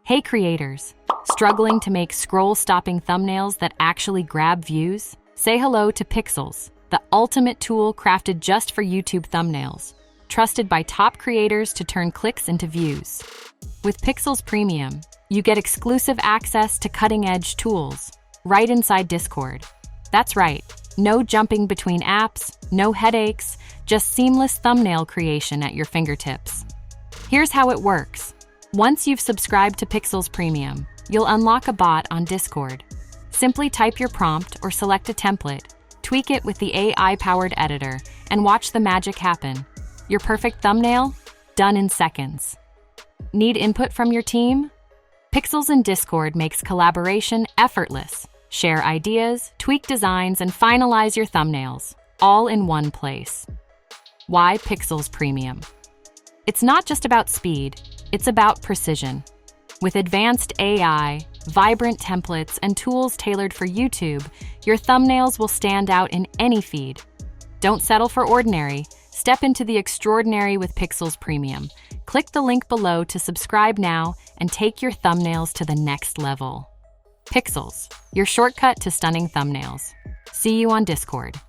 Hey creators, struggling to make scroll-stopping thumbnails that actually grab views? Say hello to Pikzels, the ultimate tool crafted just for YouTube thumbnails, trusted by top creators to turn clicks into views. With Pikzels Premium, you get exclusive access to cutting-edge tools right inside Discord. That's right, no jumping between apps, no headaches, just seamless thumbnail creation at your fingertips. Here's how it works. Once you've subscribed to Pikzels Premium, you'll unlock a bot on Discord. Simply type your prompt or select a template, tweak it with the AI-powered editor, and watch the magic happen. Your perfect thumbnail? Done in seconds. Need input from your team? Pikzels in Discord makes collaboration effortless. Share ideas, tweak designs, and finalize your thumbnails, all in one place. Why Pikzels Premium? It's not just about speed, it's about precision. With advanced AI, vibrant templates, and tools tailored for YouTube, your thumbnails will stand out in any feed. Don't settle for ordinary. Step into the extraordinary with Pikzels Premium. Click the link below to subscribe now and take your thumbnails to the next level. Pikzels, your shortcut to stunning thumbnails. See you on Discord.